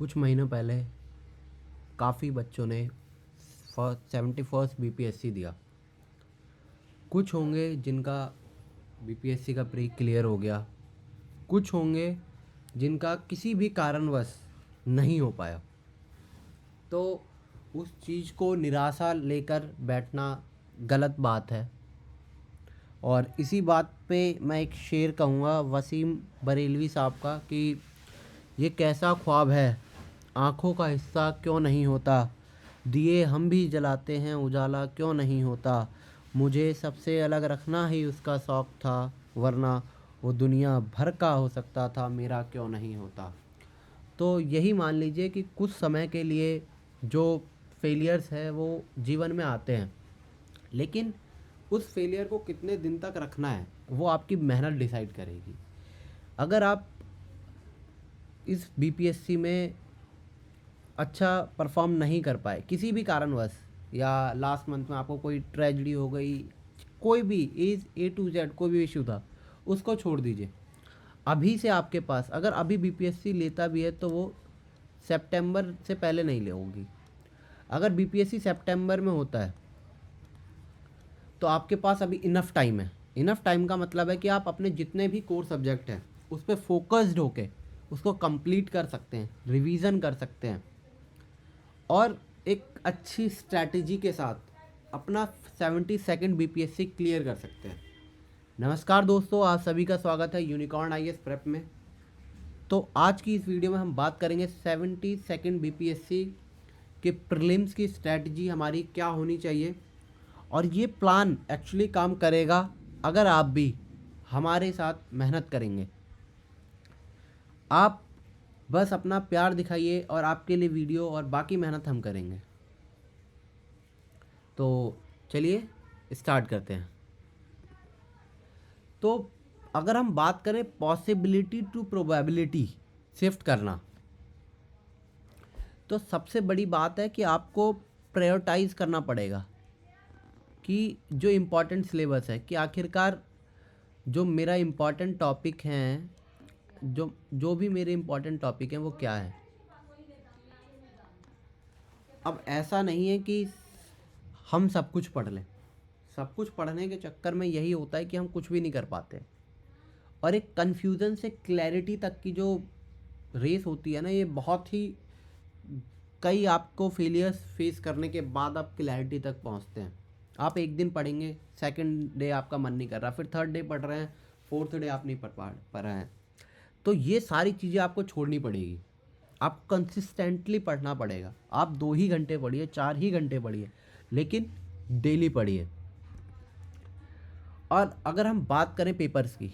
कुछ महीनों पहले काफ़ी बच्चों ने 71st बीपीएससी दिया। कुछ होंगे जिनका बीपीएससी का प्री क्लियर हो गया, कुछ होंगे जिनका किसी भी कारणवश नहीं हो पाया। तो उस चीज़ को निराशा लेकर बैठना गलत बात है। और इसी बात पे मैं एक शेर कहूँगा वसीम बरेलवी साहब का कि ये कैसा ख्वाब है, आँखों का हिस्सा क्यों नहीं होता, दिए हम भी जलाते हैं उजाला क्यों नहीं होता, मुझे सबसे अलग रखना ही उसका शौक़ था, वरना वो दुनिया भर का हो सकता था, मेरा क्यों नहीं होता। तो यही मान लीजिए कि कुछ समय के लिए जो फेलियर्स है वो जीवन में आते हैं, लेकिन उस फेलियर को कितने दिन तक रखना है वो आपकी मेहनत डिसाइड करेगी। अगर आप इस बीपीएससी में अच्छा परफॉर्म नहीं कर पाए किसी भी कारणवश, या लास्ट मंथ में आपको कोई ट्रेजेडी हो गई, कोई भी A to Z कोई भी इशू था, उसको छोड़ दीजिए। अभी से आपके पास अगर अभी बीपीएससी लेता भी है तो वो सितंबर से पहले नहीं लेगी। अगर बीपीएससी सितंबर में होता है तो आपके पास अभी इनफ टाइम है। इनफ टाइम का मतलब है कि आप अपने जितने भी कोर सब्जेक्ट हैं उस पर फोकस्ड होके उसको कंप्लीट कर सकते हैं, रिवीजन कर सकते हैं और एक अच्छी स्ट्रैटेजी के साथ अपना 72nd बीपीएससी क्लियर कर सकते हैं। नमस्कार दोस्तों, आप सभी का स्वागत है यूनिकॉर्न आईएएस प्रेप में। तो आज की इस वीडियो में हम बात करेंगे 72nd बीपीएससी के प्रीलिम्स की स्ट्रैटेजी हमारी क्या होनी चाहिए, और ये प्लान एक्चुअली काम करेगा अगर आप भी हमारे साथ मेहनत करेंगे। आप बस अपना प्यार दिखाइए और आपके लिए वीडियो और बाकी मेहनत हम करेंगे। तो चलिए स्टार्ट करते हैं। तो अगर हम बात करें पॉसिबिलिटी टू प्रोबेबिलिटी शिफ्ट करना, तो सबसे बड़ी बात है कि आपको प्रायोरिटाइज करना पड़ेगा कि जो इम्पोर्टेंट सिलेबस है, कि आखिरकार जो मेरा इम्पोर्टेंट टॉपिक हैं, जो जो भी मेरे इम्पोर्टेंट टॉपिक हैं वो क्या है। अब ऐसा नहीं है कि हम सब कुछ पढ़ लें। सब कुछ पढ़ने के चक्कर में यही होता है कि हम कुछ भी नहीं कर पाते, और एक कन्फ्यूज़न से क्लैरिटी तक की जो रेस होती है ना, ये बहुत ही कई आपको फेलियर्स फेस करने के बाद आप क्लैरिटी तक पहुंचते हैं। आप एक दिन पढ़ेंगे, सेकंड डे आपका मन नहीं कर रहा, फिर थर्ड डे पढ़ रहे हैं, फोर्थ डे आप नहीं पढ़ रहे हैं। तो ये सारी चीज़ें आपको छोड़नी पड़ेगी। आपको कंसिस्टेंटली पढ़ना पड़ेगा। आप 2 ही घंटे पढ़िए, 4 ही घंटे पढ़िए, लेकिन डेली पढ़िए। और अगर हम बात करें पेपर्स की,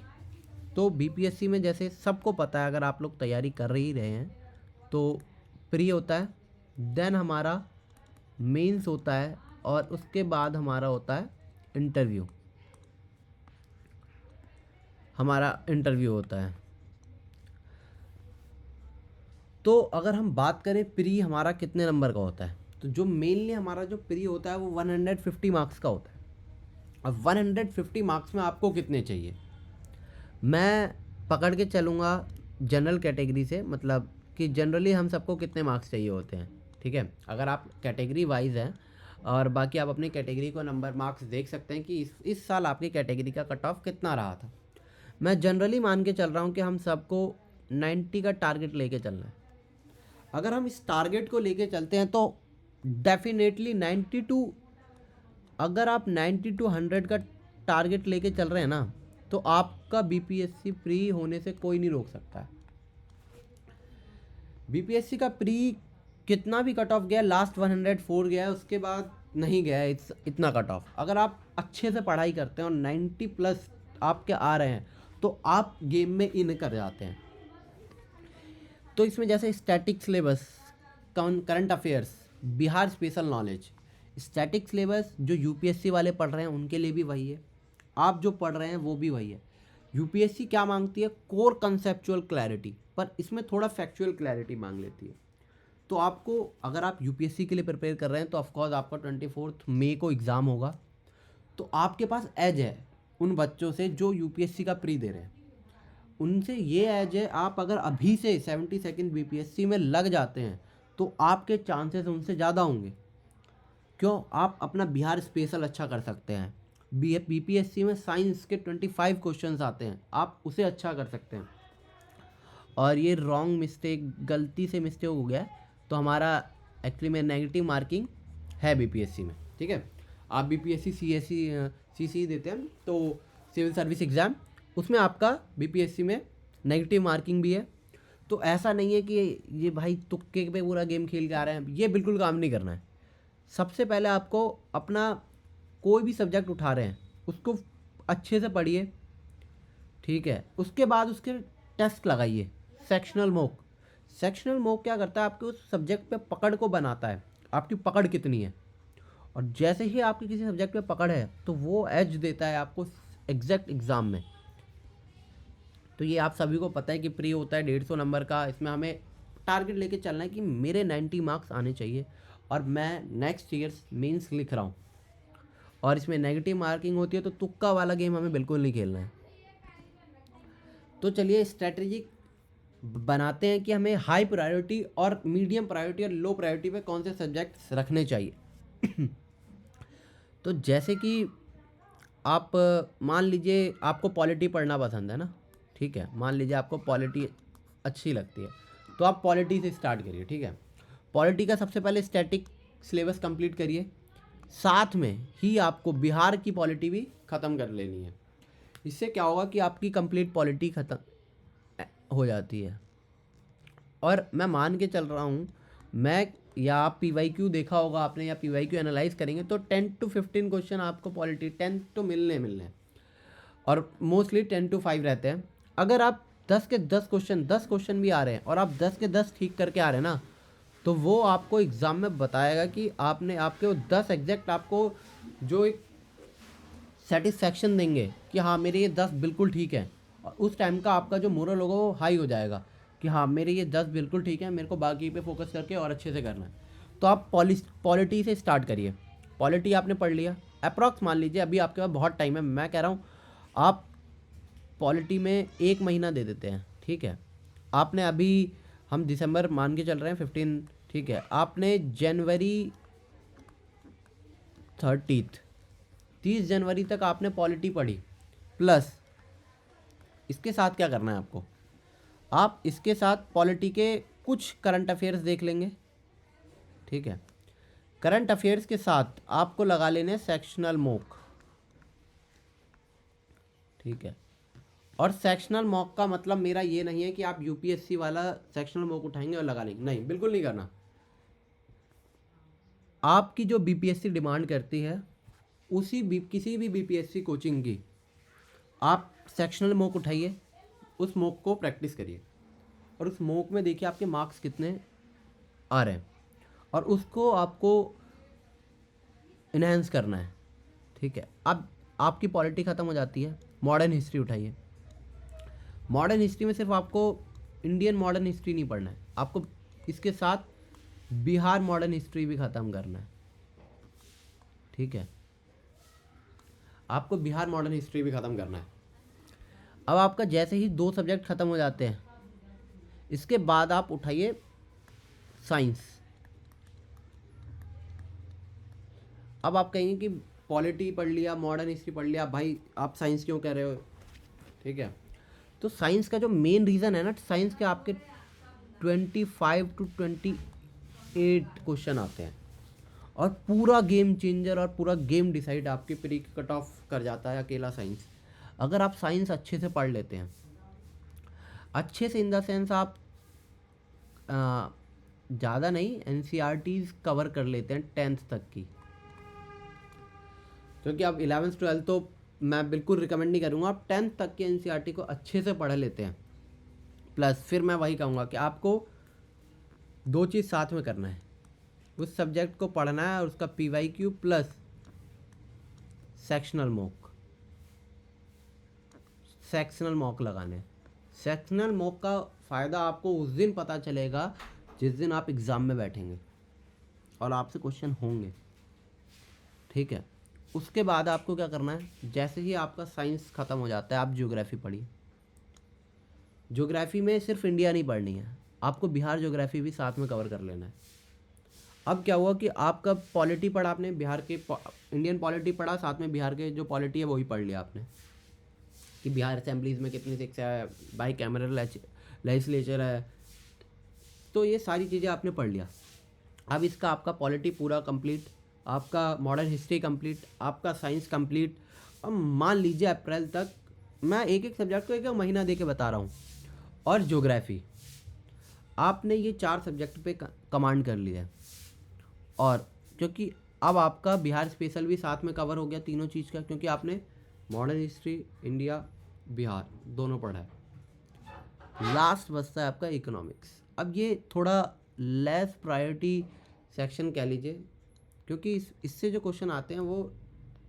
तो बीपीएससी में जैसे सबको पता है, अगर आप लोग तैयारी कर ही रहे हैं तो प्री होता है, देन हमारा मेंस होता है, और उसके बाद हमारा होता है इंटरव्यू। हमारा इंटरव्यू होता है। तो अगर हम बात करें प्री हमारा कितने नंबर का होता है, तो जो मेनली हमारा जो प्री होता है वो 150 मार्क्स का होता है। अब 150 मार्क्स में आपको कितने चाहिए, मैं पकड़ के चलूँगा जनरल कैटेगरी से, मतलब कि जनरली हम सबको कितने मार्क्स चाहिए होते हैं। ठीक है, अगर आप कैटेगरी वाइज हैं और बाकी आप अपनी कैटेगरी को नंबर मार्क्स देख सकते हैं कि इस साल आपकी कैटेगरी का कट ऑफ कितना रहा था। मैं जनरली मान के चल रहा हूँ कि हम सबको 90 का टारगेट लेके चलना है। अगर हम इस टारगेट को लेके चलते हैं तो डेफिनेटली 92, अगर आप 90 to 100 का टारगेट लेके चल रहे हैं ना, तो आपका बीपीएससी प्री होने से कोई नहीं रोक सकता है। बीपीएससी का प्री कितना भी कट ऑफ गया, लास्ट 104 गया है, उसके बाद नहीं गया है इतना कट ऑफ। अगर आप अच्छे से पढ़ाई करते हैं और 90 प्लस आपके आ रहे हैं तो आप गेम में इन कर जाते हैं। तो इसमें जैसे static syllabus, current affairs, Bihar special knowledge, static syllabus जो यूपीएससी वाले पढ़ रहे हैं उनके लिए भी वही है, आप जो पढ़ रहे हैं वो भी वही है। यूपीएससी क्या मांगती है, कोर कंसेप्चुअल क्लैरिटी, पर इसमें थोड़ा फैक्चुअल क्लैरिटी मांग लेती है। तो आपको, अगर आप यूपीएससी के लिए प्रिपेयर कर रहे हैं तो ऑफकोर्स आपका 24 मई को एग्ज़ाम होगा, तो आपके पास एज है उन बच्चों से जो यूपीएससी का प्री दे रहे हैं। उनसे ये एज है, आप अगर अभी से 72nd बीपीएससी में लग जाते हैं तो आपके चांसेस उनसे ज़्यादा होंगे। क्यों? आप अपना बिहार स्पेशल अच्छा कर सकते हैं। बीपीएससी में साइंस के 25 क्वेश्चंस आते हैं, आप उसे अच्छा कर सकते हैं। और ये रॉन्ग मिस्टेक, गलती से मिस्टेक हो गया है, तो हमारा एक्चुअली में नेगेटिव मार्किंग है बीपीएससी में, ठीक है। आप बीपीएससी सीसी देते हैं तो सिविल सर्विस एग्ज़ाम, उसमें आपका बीपीएससी में नेगेटिव मार्किंग भी है। तो ऐसा नहीं है कि ये भाई तुक्के पे पूरा गेम खेल के आ रहे हैं, ये बिल्कुल काम नहीं करना है। सबसे पहले आपको अपना कोई भी सब्जेक्ट उठा रहे हैं उसको अच्छे से पढ़िए, ठीक है। उसके बाद उसके टेस्ट लगाइए। सेक्शनल मॉक क्या करता है, आपके उस सब्जेक्ट पे पकड़ को बनाता है, आपकी पकड़ कितनी है। और जैसे ही आपकी किसी सब्जेक्ट पे पकड़ है तो वो एज देता है आपको एग्जैक्ट एग्ज़ाम में। तो ये आप सभी को पता है कि प्री होता है 150 नंबर का, इसमें हमें टारगेट लेके चलना है कि मेरे 90 मार्क्स आने चाहिए और मैं नेक्स्ट ईयर मेंस लिख रहा हूँ। और इसमें नेगेटिव मार्किंग होती है, तो तुक्का वाला गेम हमें बिल्कुल नहीं खेलना है। तो चलिए स्ट्रेटजी बनाते हैं कि हमें हाई प्रायोरिटी और मीडियम प्रायोरिटी और लो प्रायोरिटी पे कौन से सब्जेक्ट्स रखने चाहिए। तो जैसे कि आप मान लीजिए आपको पॉलिटी पढ़ना पसंद है ना, ठीक है, मान लीजिए आपको पॉलिटी अच्छी लगती है, तो आप पॉलिटी से स्टार्ट करिए, ठीक है। पॉलिटी का सबसे पहले स्टैटिक सिलेबस कंप्लीट करिए, साथ में ही आपको बिहार की पॉलिटी भी ख़त्म कर लेनी है। इससे क्या होगा कि आपकी कंप्लीट पॉलिटी ख़त्म हो जाती है। और मैं मान के चल रहा हूँ, मैं या आप PYQ देखा होगा आपने, या PYQ एनालाइज करेंगे तो 10 to 15 क्वेश्चन आपको पॉलिटी 10 तो मिलने और मोस्टली 10 to 5 रहते हैं। अगर आप 10 के 10 क्वेश्चन भी आ रहे हैं और आप 10 के 10 ठीक करके आ रहे हैं ना, तो वो आपको एग्ज़ाम में बताएगा कि आपने आपके वो 10 एग्जैक्ट आपको जो एक सेटिस्फैक्शन देंगे कि हाँ मेरे ये 10 बिल्कुल ठीक है। और उस टाइम का आपका जो मोरल होगा वो हाई हो जाएगा कि हाँ मेरे ये 10 बिल्कुल ठीक है, मेरे को बाकी पे फोकस करके और अच्छे से करना है। तो आप पॉलिटी से स्टार्ट करिए। पॉलिटी आपने पढ़ लिया अप्रॉक्स, मान लीजिए अभी आपके पास बहुत टाइम है, मैं कह रहा हूँ आप पॉलिटी में 1 महीना दे देते हैं, ठीक है। आपने अभी, हम दिसंबर मान के चल रहे हैं 15, ठीक है, आपने जनवरी 30 जनवरी तक आपने पॉलिटी पढ़ी। प्लस इसके साथ क्या करना है आपको, आप इसके साथ पॉलिटी के कुछ करंट अफेयर्स देख लेंगे, ठीक है। करंट अफेयर्स के साथ आपको लगा लेने सेक्शनल मॉक, ठीक है। और सेक्शनल मॉक का मतलब मेरा ये नहीं है कि आप यूपीएससी वाला सेक्शनल मॉक उठाएंगे और लगा लेंगे, नहीं, बिल्कुल नहीं करना। आपकी जो बीपीएससी डिमांड करती है किसी भी बीपीएससी कोचिंग की आप सेक्शनल मॉक उठाइए, उस मॉक को प्रैक्टिस करिए और उस मॉक में देखिए आपके मार्क्स कितने आ रहे हैं और उसको आपको इन्हेंस करना है, ठीक है। अब आपकी पॉलिटी ख़त्म हो जाती है, मॉडर्न हिस्ट्री उठाइए। मॉडर्न हिस्ट्री में सिर्फ आपको इंडियन मॉडर्न हिस्ट्री नहीं पढ़ना है, आपको इसके साथ बिहार मॉडर्न हिस्ट्री भी ख़त्म करना है, ठीक है। आपको बिहार मॉडर्न हिस्ट्री भी ख़त्म करना है। अब आपका जैसे ही 2 सब्जेक्ट ख़त्म हो जाते हैं, इसके बाद आप उठाइए साइंस। अब आप कहेंगे कि पॉलिटी पढ़ लिया, मॉडर्न हिस्ट्री पढ़ लिया, भाई आप साइंस क्यों कह रहे हो, ठीक है। तो साइंस का जो मेन रीज़न है ना, साइंस के आपके 25 to 28 क्वेश्चन आते हैं और पूरा गेम चेंजर और पूरा गेम डिसाइड आपके प्री कट ऑफ कर जाता है अकेला साइंस। अगर आप साइंस अच्छे से पढ़ लेते हैं, अच्छे से इन द सेंस आप ज़्यादा नहीं, NCERTs कवर कर लेते हैं 10th तक की, क्योंकि आप 11th 12th तो मैं बिल्कुल रिकमेंड नहीं करूँगा, आप 10th तक के NCERT को अच्छे से पढ़ लेते हैं। प्लस फिर मैं वही कहूँगा कि आपको 2 चीज़ साथ में करना है, उस सब्जेक्ट को पढ़ना है और उसका PYQ प्लस सेक्शनल मॉक लगाने। सेक्शनल मॉक का फ़ायदा आपको उस दिन पता चलेगा जिस दिन आप एग्ज़ाम में बैठेंगे और आपसे क्वेश्चन होंगे, ठीक है। उसके बाद आपको क्या करना है, जैसे ही आपका साइंस ख़त्म हो जाता है, आप ज्योग्राफी पढ़िए। ज्योग्राफी में सिर्फ इंडिया नहीं पढ़नी है, आपको बिहार ज्योग्राफी भी साथ में कवर कर लेना है। अब क्या हुआ कि आपका पॉलिटी पढ़ा आपने, बिहार के इंडियन पॉलिटी पढ़ा, साथ में बिहार के जो पॉलिटी है वही पढ़ लिया आपने कि बिहार असेंबलीज में कितनी शिक्षा है, बाई कैमरल लेजिस्लेचर है, तो ये सारी चीज़ें आपने पढ़ लिया। अब इसका आपका पॉलिटी पूरा कंप्लीट, आपका मॉडर्न हिस्ट्री कंप्लीट, आपका साइंस कंप्लीट। अब मान लीजिए अप्रैल तक मैं एक एक सब्जेक्ट को एक एक महीना दे के बता रहा हूँ, और ज्योग्राफी आपने ये 4 सब्जेक्ट पे कमांड कर लिया है। और क्योंकि अब आपका बिहार स्पेशल भी साथ में कवर हो गया तीनों चीज़ का, क्योंकि आपने मॉडर्न हिस्ट्री, इंडिया, बिहार दोनों पढ़ा है। लास्ट बचता है आपका इकोनॉमिक्स। अब ये थोड़ा लेस प्रायोरिटी सेक्शन कह लीजिए, क्योंकि इससे जो क्वेश्चन आते हैं वो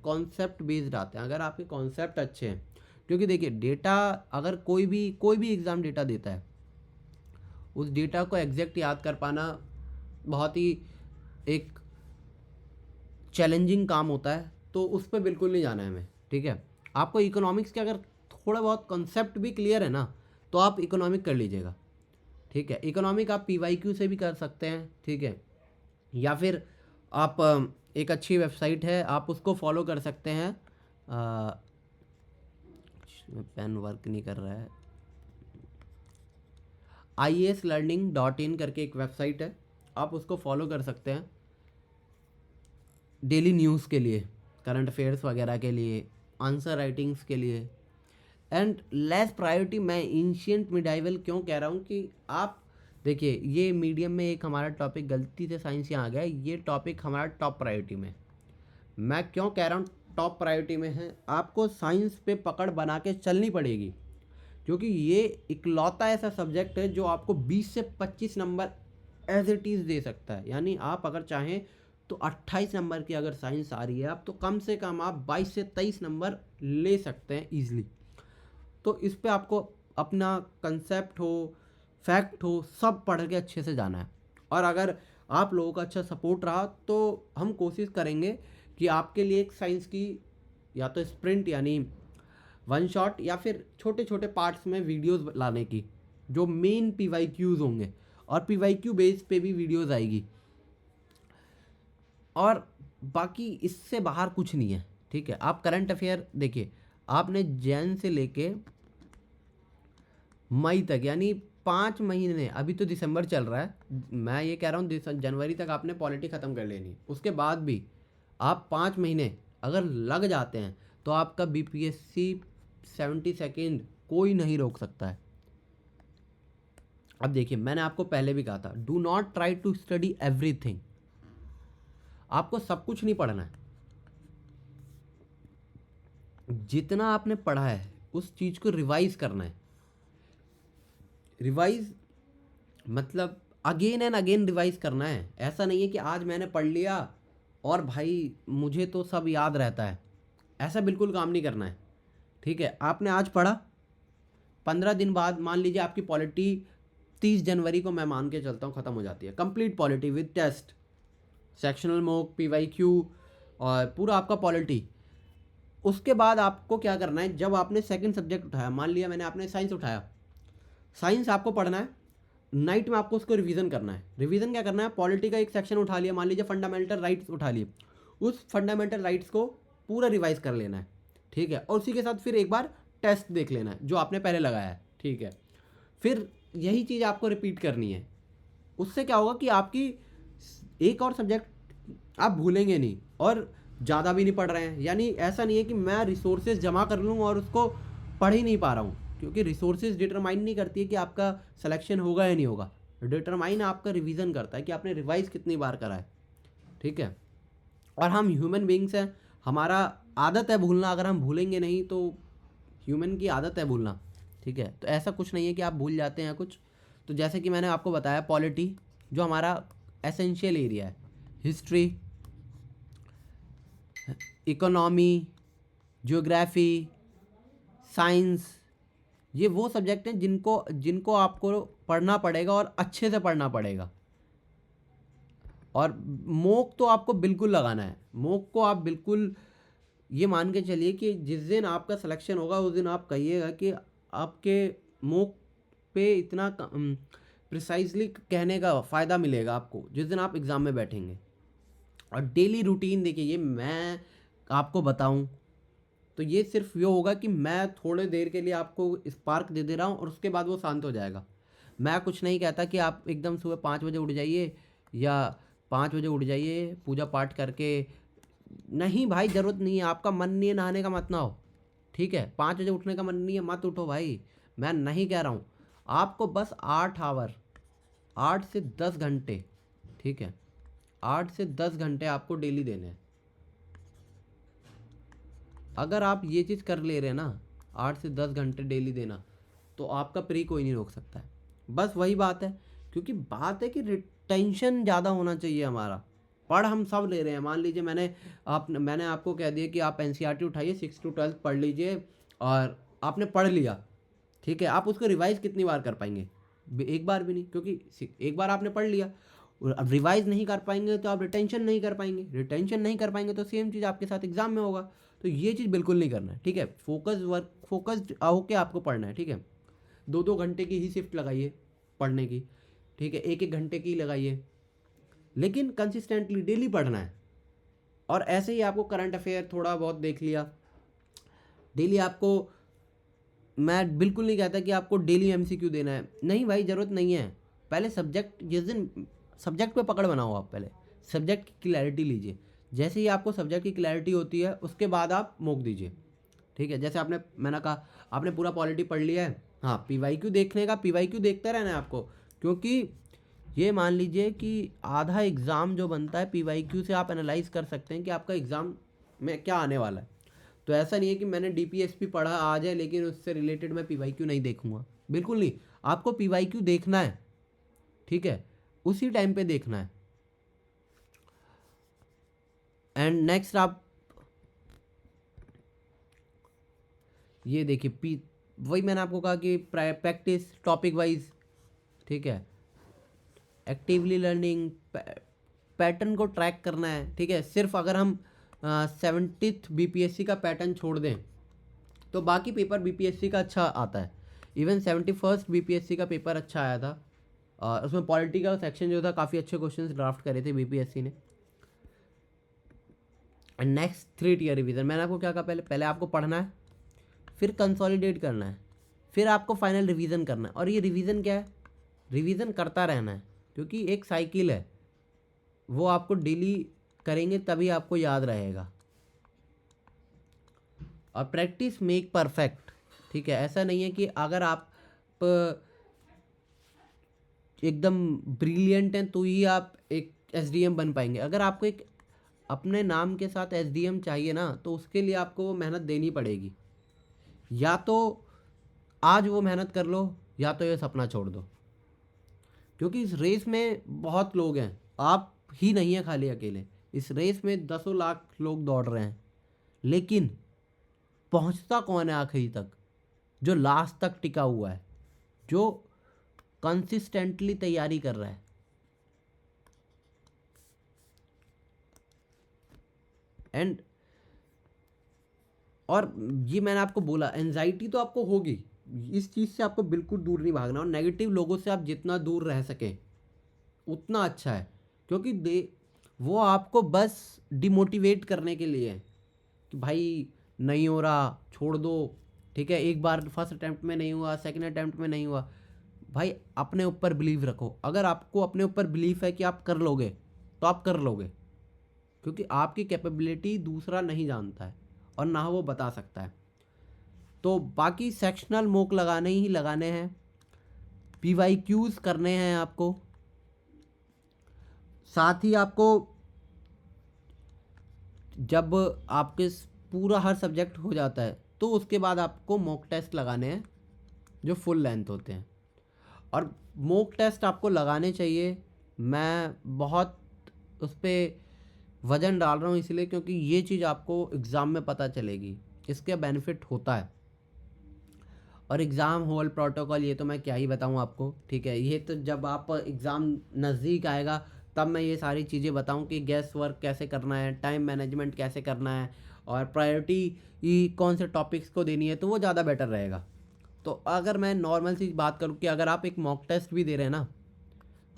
कॉन्सेप्ट बेस्ड आते हैं। अगर आपके कॉन्सेप्ट अच्छे हैं, क्योंकि देखिए डेटा, अगर कोई भी एग्ज़ाम डेटा देता है, उस डेटा को एग्जैक्ट याद कर पाना बहुत ही एक चैलेंजिंग काम होता है, तो उस पर बिल्कुल नहीं जाना है हमें। ठीक है, आपको इकोनॉमिक्स के अगर थोड़ा बहुत कॉन्सेप्ट भी क्लियर है ना, तो आप इकोनॉमिक कर लीजिएगा। ठीक है, इकोनॉमिक आप PYQ से भी कर सकते हैं। ठीक है, या फिर आप एक अच्छी वेबसाइट है, आप उसको फॉलो कर सकते हैं। पेन वर्क नहीं कर रहा है। iaslearning.in करके एक वेबसाइट है, आप उसको फॉलो कर सकते हैं डेली न्यूज़ के लिए, करंट अफेयर्स वगैरह के लिए, आंसर राइटिंग्स के लिए। एंड लेस प्रायोरिटी मैं एंशिएंट मिडाइवल क्यों कह रहा हूँ कि आप देखिए, ये मीडियम में एक हमारा टॉपिक गलती से साइंस यहाँ आ गया, ये टॉपिक हमारा टॉप प्रायोरिटी में। मैं क्यों कह रहा हूँ टॉप प्रायोरिटी में है, आपको साइंस पे पकड़ बना के चलनी पड़ेगी, क्योंकि ये इकलौता ऐसा सब्जेक्ट है जो आपको 20 से 25 नंबर एज इट इज़ दे सकता है। यानी आप अगर चाहें तो 28 नंबर की अगर साइंस आ रही है आप, तो कम से कम आप 22 से 23 नंबर ले सकते हैं ईजिली। तो इस पे आपको अपना कंसेप्ट हो, फैक्ट हो, सब पढ़ के अच्छे से जाना है। और अगर आप लोगों का अच्छा सपोर्ट रहा तो हम कोशिश करेंगे कि आपके लिए एक साइंस की या तो स्प्रिंट यानी वन शॉट, या फिर छोटे छोटे पार्ट्स में वीडियोस लाने की, जो मेन PYQs होंगे, और PYQ बेस पे भी वीडियोस आएगी। और बाकी इससे बाहर कुछ नहीं है। ठीक है, आप करंट अफेयर देखिए, आपने जैन से लेके मई तक, यानी 5 महीने, अभी तो दिसंबर चल रहा है, मैं ये कह रहा हूँ जनवरी तक आपने पॉलिटी ख़त्म कर लेनी। उसके बाद भी आप 5 महीने अगर लग जाते हैं तो आपका BPSC 72 कोई नहीं रोक सकता है। अब देखिए, मैंने आपको पहले भी कहा था, do not try to study everything. आपको सब कुछ नहीं पढ़ना है, जितना आपने पढ़ा है उस चीज़ को रिवाइज करना है। रिवाइज मतलब अगेन एंड अगेन रिवाइज करना है। ऐसा नहीं है कि आज मैंने पढ़ लिया और भाई मुझे तो सब याद रहता है, ऐसा बिल्कुल काम नहीं करना है। ठीक है, आपने आज पढ़ा, 15 दिन बाद मान लीजिए आपकी पॉलिटी 30 जनवरी को मैं मान के चलता हूँ ख़त्म हो जाती है, complete polity with test, sectional mock, PYQ और पूरा आपका पॉलिटी। उसके बाद आपको क्या करना है, जब आपने सेकंड सब्जेक्ट उठाया, मान लिया मैंने आपने साइंस उठाया, साइंस आपको पढ़ना है, नाइट में आपको उसको रिवीजन करना है। रिवीजन क्या करना है, पॉलिटी का एक सेक्शन उठा लिया, मान लीजिए फंडामेंटल राइट्स उठा लिए, उस फंडामेंटल राइट्स को पूरा रिवाइज कर लेना है। ठीक है, और उसी के साथ फिर एक बार टेस्ट देख लेना है जो आपने पहले लगाया है। ठीक है, फिर यही चीज़ आपको रिपीट करनी है। उससे क्या होगा कि आपकी एक और सब्जेक्ट आप भूलेंगे नहीं, और ज़्यादा भी नहीं पढ़ रहे हैं। यानी ऐसा नहीं है कि मैं रिसोर्सेज जमा कर लूँ और उसको पढ़ ही नहीं पा रहा हूँ, क्योंकि रिसोर्सेज डिटरमाइन नहीं करती है कि आपका सिलेक्शन होगा या नहीं होगा, डिटरमाइन आपका रिवीजन करता है कि आपने रिवाइज कितनी बार करा है। ठीक है, और हम ह्यूमन बींग्स हैं, हमारा आदत है भूलना, अगर हम भूलेंगे नहीं तो ह्यूमन की आदत है भूलना। ठीक है, तो ऐसा कुछ नहीं है कि आप भूल जाते हैं कुछ। तो जैसे कि मैंने आपको बताया, पॉलिटी जो हमारा एसेंशियल एरिया है, हिस्ट्री, इकोनॉमी, ज्योग्राफी, साइंस, ये वो सब्जेक्ट हैं जिनको जिनको आपको पढ़ना पड़ेगा और अच्छे से पढ़ना पड़ेगा। और मोक तो आपको बिल्कुल लगाना है। मोक को आप बिल्कुल ये मान के चलिए कि जिस दिन आपका सिलेक्शन होगा उस दिन आप कहिएगा कि आपके मोक पे इतना प्रिसाइजली कहने का फ़ायदा मिलेगा आपको जिस दिन आप एग्ज़ाम में बैठेंगे। और डेली रूटीन देखिए, ये मैं आपको बताऊं तो ये सिर्फ ये होगा कि मैं थोड़े देर के लिए आपको स्पार्क दे दे रहा हूँ और उसके बाद वो शांत हो जाएगा। मैं कुछ नहीं कहता कि आप एकदम सुबह 5 बजे उठ जाइए या 5 बजे उठ जाइए पूजा पाठ करके। नहीं भाई, ज़रूरत नहीं है। आपका मन नहीं है नहाने का, मत नहाओ। ठीक है, 5 बजे उठने का मन नहीं है, मत उठो भाई। मैं नहीं कह रहा हूँ। आपको बस 8 आवर, 8 से 10 घंटे, ठीक है, 8 से 10 घंटे आपको डेली देने हैं। अगर आप ये चीज़ कर ले रहे हैं ना, 8 से 10 घंटे डेली देना, तो आपका प्री कोई नहीं रोक सकता है। बस वही बात है, क्योंकि बात है कि रिटेंशन ज़्यादा होना चाहिए हमारा। पढ़ हम सब ले रहे हैं। मान लीजिए मैंने आपको कह दिया कि आप एनसीईआरटी उठाइए, 6 to 12 पढ़ लीजिए, और आपने पढ़ लिया, ठीक है। आप उसको रिवाइज़ कितनी बार कर पाएंगे? एक बार भी नहीं, क्योंकि एक बार आपने पढ़ लिया। और अब रिवाइज़ नहीं कर पाएंगे तो आप रिटेंशन नहीं कर पाएंगे। रिटेंशन नहीं कर पाएंगे तो सेम चीज़ आपके साथ एग्जाम में होगा। तो ये चीज़ बिल्कुल नहीं करना है, ठीक है। फोकस्ड होके आपको पढ़ना है, ठीक है। 2-2 घंटे की ही शिफ्ट लगाइए पढ़ने की, ठीक है। 1-1 घंटे की लगाइए, लेकिन कंसिस्टेंटली डेली पढ़ना है। और ऐसे ही आपको करंट अफेयर थोड़ा बहुत देख लिया डेली। आपको मैं बिल्कुल नहीं कहता कि आपको डेली एमसीक्यू देना है, नहीं भाई, ज़रूरत नहीं है। पहले सब्जेक्ट, जिस दिन सब्जेक्ट पे पकड़ बनाओ, आप पहले सब्जेक्ट की क्लैरिटी लीजिए। जैसे ही आपको सब्जेक्ट की क्लैरिटी होती है उसके बाद आप मोक दीजिए, ठीक है। जैसे मैंने कहा आपने पूरा पॉलिटी पढ़ लिया है, हाँ, पीवाईक्यू देखने का, पीवाईक्यू देखते रहना है आपको। क्योंकि ये मान लीजिए कि आधा एग्ज़ाम जो बनता है पीवाईक्यू से आप एनालाइज कर सकते हैं कि आपका एग्ज़ाम में क्या आने वाला है। तो ऐसा नहीं है कि मैंने डीपीएसपी पढ़ा आज है लेकिन उससे रिलेटेड मैं पीवाईक्यू नहीं देखूंगा, बिल्कुल नहीं। आपको पीवाईक्यू देखना है, ठीक है, उसी टाइम पे देखना है। एंड नेक्स्ट आप ये देखिए, वही मैंने आपको कहा कि प्रैक्टिस टॉपिक वाइज, ठीक है, एक्टिवली लर्निंग, पैटर्न को ट्रैक करना है, ठीक है। सिर्फ अगर हम 70th बीपीएससी का पैटर्न छोड़ दें तो बाकी पेपर बीपीएससी का अच्छा आता है। इवन 71st बीपीएससी का पेपर अच्छा आया था, और उसमें पॉलिटी का सेक्शन जो था काफ़ी अच्छे क्वेश्चंस ड्राफ्ट करे थे बीपीएससी ने। एंड नेक्स्ट 3 tier रिवीजन, मैंने आपको क्या कहा, पहले आपको पढ़ना है, फिर कंसोलिडेट करना है, फिर आपको फाइनल रिवीजन करना है। और ये रिवीजन क्या है? रिवीजन करता रहना है, क्योंकि एक साइकिल है, वो आपको डेली करेंगे तभी आपको याद रहेगा। और प्रैक्टिस मेक परफेक्ट, ठीक है। ऐसा नहीं है कि अगर आप एकदम ब्रिलियंट हैं तो ही आप एक एसडीएम बन पाएंगे। अगर आपको एक अपने नाम के साथ एसडीएम चाहिए ना, तो उसके लिए आपको वो मेहनत देनी पड़ेगी। या तो आज वो मेहनत कर लो, या तो ये सपना छोड़ दो। क्योंकि इस रेस में बहुत लोग हैं, आप ही नहीं है खाली अकेले। इस रेस में 10 लाख लोग दौड़ रहे हैं, लेकिन पहुंचता कौन है आखिरी तक? जो लास्ट तक टिका हुआ है, जो कंसिस्टेंटली तैयारी कर रहा है। एंड और ये मैंने आपको बोला, एंजाइटी तो आपको होगी, इस चीज़ से आपको बिल्कुल दूर नहीं भागना। और नेगेटिव लोगों से आप जितना दूर रह सके उतना अच्छा है, क्योंकि वो आपको बस डिमोटिवेट करने के लिए है कि भाई नहीं हो रहा, छोड़ दो, ठीक है। एक बार फर्स्ट अटैम्प्ट में नहीं हुआ, सेकंड अटैम्प्ट में नहीं हुआ, भाई अपने ऊपर बिलीव रखो। अगर आपको अपने ऊपर बिलीव है कि आप कर लोगे तो आप कर लोगे, क्योंकि आपकी कैपेबिलिटी दूसरा नहीं जानता है और ना वो बता सकता है। तो बाकी सेक्शनल मोक लगाने ही लगाने हैं, पीवाईक्यूज करने हैं आपको। साथ ही आपको जब आपके पूरा हर सब्जेक्ट हो जाता है तो उसके बाद आपको मॉक टेस्ट लगाने हैं जो फुल लेंथ होते हैं। और मॉक टेस्ट आपको लगाने चाहिए। मैं बहुत उस पर वज़न डाल रहा हूँ इसलिए क्योंकि ये चीज़ आपको एग्ज़ाम में पता चलेगी, इसके बेनिफिट होता है। और एग्ज़ाम हॉल प्रोटोकॉल ये तो मैं क्या ही बताऊँ आपको, ठीक है। ये तो जब आप एग्ज़ाम नज़दीक आएगा तब मैं ये सारी चीज़ें बताऊँ कि गैस वर्क कैसे करना है, टाइम मैनेजमेंट कैसे करना है, और प्रायोरिटी कौन से टॉपिक्स को देनी है, तो वो ज़्यादा बेटर रहेगा। तो अगर मैं नॉर्मल सी बात करूँ कि अगर आप एक मॉक टेस्ट भी दे रहे हैं ना,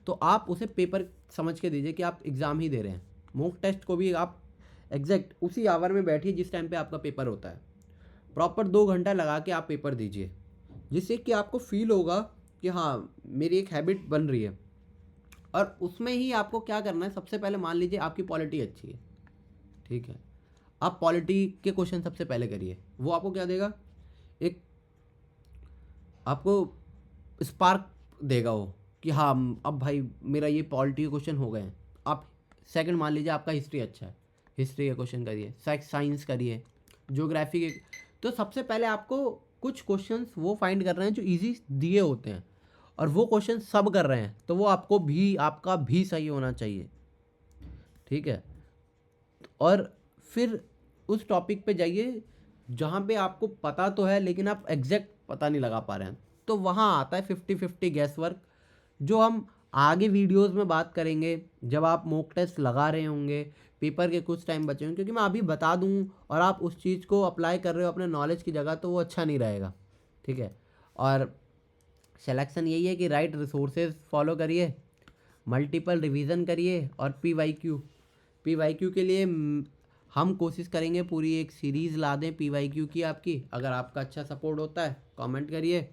तो आप उसे पेपर समझ के दीजिए कि आप एग्ज़ाम ही दे रहे हैं। मॉक टेस्ट को भी आप एग्जैक्ट उसी आवर में बैठिए जिस टाइम पे आपका पेपर होता है, प्रॉपर 2 घंटा लगा के आप पेपर दीजिए, जिससे कि आपको फील होगा कि हाँ मेरी एक हैबिट बन रही है। और उसमें ही आपको क्या करना है, सबसे पहले मान लीजिए आपकी पॉलिटी अच्छी है, ठीक है, आप पॉलिटी के क्वेश्चन सबसे पहले करिए। वो आपको क्या देगा, एक आपको स्पार्क देगा वो कि हाँ अब भाई मेरा ये पॉलिटी के क्वेश्चन हो गए हैं। आप सेकंड मान लीजिए आपका हिस्ट्री अच्छा है, हिस्ट्री के क्वेश्चन करिए, साइंस करिए, ज्योग्राफी के। तो सबसे पहले आपको कुछ क्वेश्चंस वो फाइंड कर रहे हैं जो इजी दिए होते हैं, और वो क्वेश्चन सब कर रहे हैं, तो वो आपका भी सही होना चाहिए, ठीक है। और फिर उस टॉपिक पे जाइए जहाँ पे आपको पता तो है लेकिन आप एग्जैक्ट पता नहीं लगा पा रहे हैं, तो वहाँ आता है 50-50 गैस वर्क, जो हम आगे वीडियोस में बात करेंगे जब आप मॉक टेस्ट लगा रहे होंगे, पेपर के कुछ टाइम बचे होंगे। क्योंकि मैं अभी बता दूँ और आप उस चीज़ को अप्लाई कर रहे हो अपने नॉलेज की जगह, तो वो अच्छा नहीं रहेगा, ठीक है। और सिलेक्शन यही है कि राइट रिसोर्सेज फॉलो करिए, मल्टीपल रिवीजन करिए, और पीवाईक्यू के लिए हम कोशिश करेंगे पूरी एक सीरीज़ ला दें पीवाईक्यू की आपकी। अगर आपका अच्छा सपोर्ट होता है कमेंट करिए।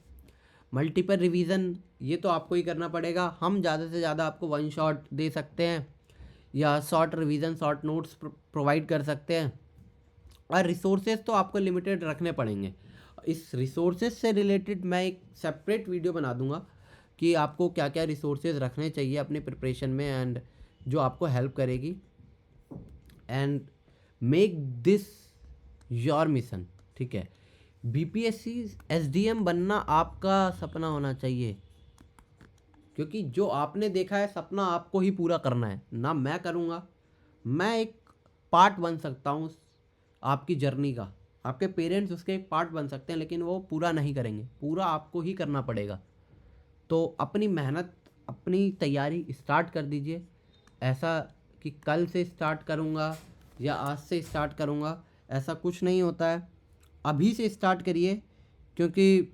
मल्टीपल रिवीजन ये तो आपको ही करना पड़ेगा, हम ज़्यादा से ज़्यादा आपको वन शॉट दे सकते हैं या short revision short notes provide कर सकते हैं। और रिसोर्सेज तो आपको लिमिटेड रखने पड़ेंगे। इस रिसोर्सेज से रिलेटेड मैं एक सेपरेट वीडियो बना दूंगा कि आपको क्या क्या रिसोर्सेज रखने चाहिए अपने प्रिपरेशन में, एंड जो आपको हेल्प करेगी। And make this your mission, ठीक है। बीपीएससी एसडीएम बनना आपका सपना होना चाहिए, क्योंकि जो आपने देखा है सपना आपको ही पूरा करना है ना, मैं करूँगा। मैं एक पार्ट बन सकता हूँ आपकी जर्नी का, आपके पेरेंट्स उसके एक पार्ट बन सकते हैं, लेकिन वो पूरा नहीं करेंगे, पूरा आपको ही करना पड़ेगा। तो अपनी मेहनत, अपनी तैयारी स्टार्ट कर दीजिए। ऐसा कि कल से स्टार्ट करूँगा या आज से स्टार्ट करूँगा, ऐसा कुछ नहीं होता है। अभी से स्टार्ट करिए, क्योंकि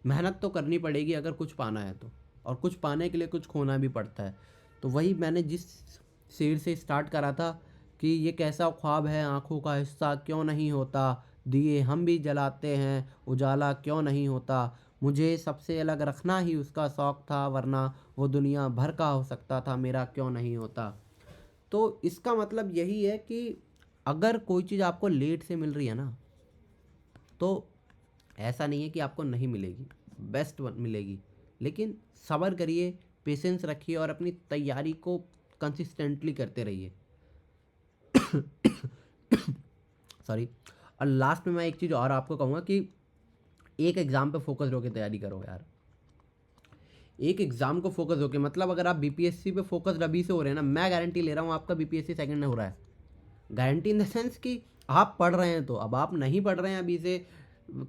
मेहनत तो करनी पड़ेगी अगर कुछ पाना है तो, और कुछ पाने के लिए कुछ खोना भी पड़ता है। तो वही मैंने जिस शेर से स्टार्ट करा था कि ये कैसा ख्वाब है आँखों का हिस्सा क्यों नहीं होता, दिए हम भी जलाते हैं उजाला क्यों नहीं होता, मुझे सबसे अलग रखना ही उसका शौक़ था, वरना वो दुनिया भर का हो सकता था, मेरा क्यों नहीं होता। तो इसका मतलब यही है कि अगर कोई चीज़ आपको लेट से मिल रही है ना, तो ऐसा नहीं है कि आपको नहीं मिलेगी, बेस्ट मिलेगी, लेकिन सब्र करिए, पेशेंस रखिए और अपनी तैयारी को कंसिस्टेंटली करते रहिए। सॉरी। और लास्ट में मैं एक चीज़ और आपको कहूँगा कि एक एग्ज़ाम पे फोकस होकर तैयारी करो यार। एक एग्ज़ाम को फोकस होकर, मतलब अगर आप बीपीएससी पे फोकस अभी से हो रहे हैं ना, मैं गारंटी ले रहा हूँ आपका बीपीएससी सेकंड में हो रहा है। गारंटी इन द सेंस कि आप पढ़ रहे हैं, तो अब आप नहीं पढ़ रहे हैं अभी से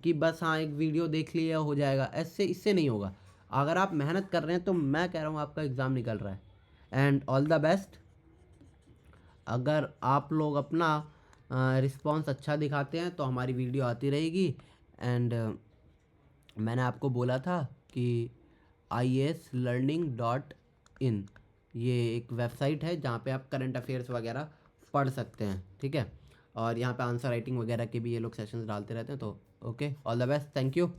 कि बस हाँ एक वीडियो देख लिया हो जाएगा, ऐसे इससे नहीं होगा। अगर आप मेहनत कर रहे हैं तो मैं कह रहा हूँ आपका एग्ज़ाम निकल रहा है। And all the best. अगर आप लोग अपना रिस्पॉन्स अच्छा दिखाते हैं तो हमारी वीडियो आती रहेगी। एंड मैंने आपको बोला था कि iaslearning.in ये एक वेबसाइट है जहाँ पे आप करंट अफेयर्स वगैरह पढ़ सकते हैं, ठीक है। और यहाँ पे आंसर राइटिंग वगैरह के भी ये लोग सेशंस डालते रहते हैं। तो okay, all the best, thank you.